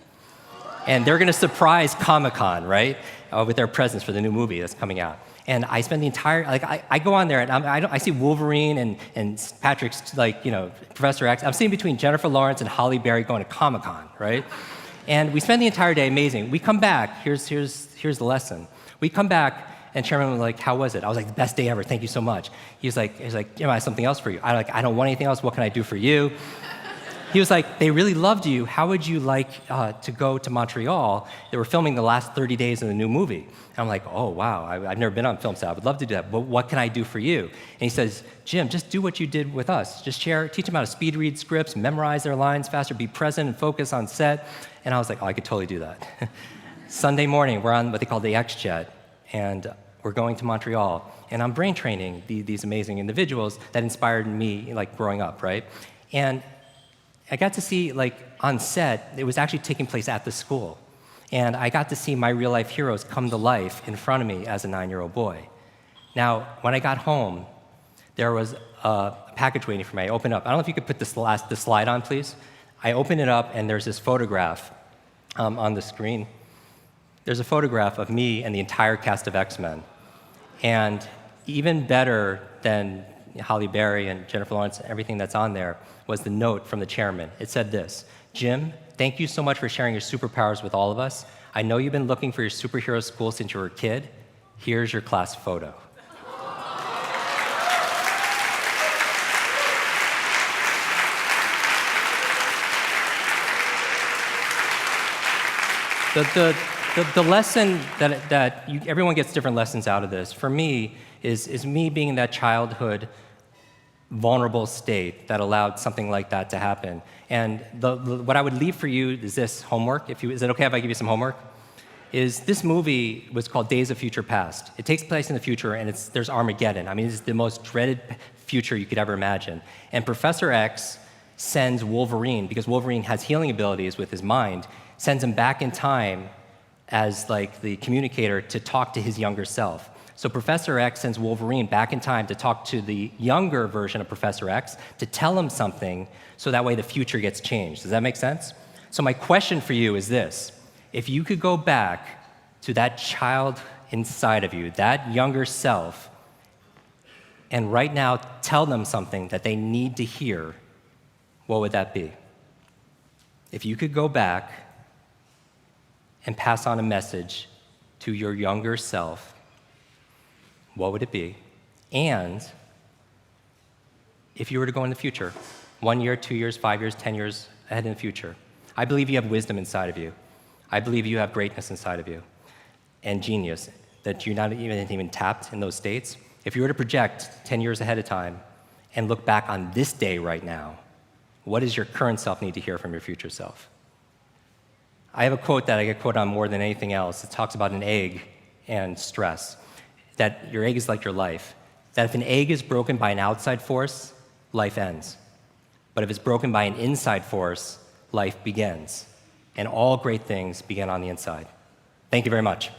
And they're going to surprise Comic-Con, right? With their presence for the new movie that's coming out. And I spend the entire, I go on there and I see Wolverine and Patrick's, Professor X. I'm sitting between Jennifer Lawrence and Halle Berry going to Comic-Con, right? And we spend the entire day amazing. We come back, here's the lesson. We come back, and Chairman was like, how was it? I was like, the best day ever, thank you so much. He's like, Jim, I have something else for you. I don't want anything else, what can I do for you? He was like, they really loved you. How would you like to go to Montreal? They were filming the last 30 days of the new movie. And I'm like, oh, wow, I've never been on film set. I would love to do that, but what can I do for you? And he says, Jim, just do what you did with us. Just teach them how to speed read scripts, memorize their lines faster, be present and focus on set. And I was like, oh, I could totally do that. Sunday morning, we're on what they call the X-Jet, and we're going to Montreal. And I'm brain training these amazing individuals that inspired me growing up, right? And I got to see, on set, it was actually taking place at the school. And I got to see my real-life heroes come to life in front of me as a 9-year-old boy. Now, when I got home, there was a package waiting for me. I opened up. I don't know if you could put the slide on, please. I opened it up, and there's this photograph on the screen. there's a photograph of me and the entire cast of X-Men. And even better than Halle Berry and Jennifer Lawrence and everything that's on there was the note from the chairman. It said this: Jim, thank you so much for sharing your superpowers with all of us. I know you've been looking for your superhero school since you were a kid. Here's your class photo. The lesson that everyone gets different lessons out of this. For me, is me being in that childhood vulnerable state that allowed something like that to happen. And what I would leave for you is this homework. Is it okay if I give you some homework? Is this movie was called Days of Future Past. It takes place in the future, and there's Armageddon. I mean, it's the most dreaded future you could ever imagine. And Professor X sends Wolverine, because Wolverine has healing abilities with his mind, sends him back in time as like the communicator to talk to his younger self. So Professor X sends Wolverine back in time to talk to the younger version of Professor X to tell him something so that way the future gets changed. Does that make sense? So my question for you is this: if you could go back to that child inside of you, that younger self, and right now tell them something that they need to hear, what would that be? If you could go back and pass on a message to your younger self, what would it be? And if you were to go in the future, 1 year, 2 years, 5 years, 10 years ahead in the future, I believe you have wisdom inside of you. I believe you have greatness inside of you and genius that you're not even tapped in those states. If you were to project 10 years ahead of time and look back on this day right now, what does your current self need to hear from your future self? I have a quote that I get quoted on more than anything else. It talks about an egg and stress, that your egg is like your life, that if an egg is broken by an outside force, life ends. But if it's broken by an inside force, life begins. And all great things begin on the inside. Thank you very much.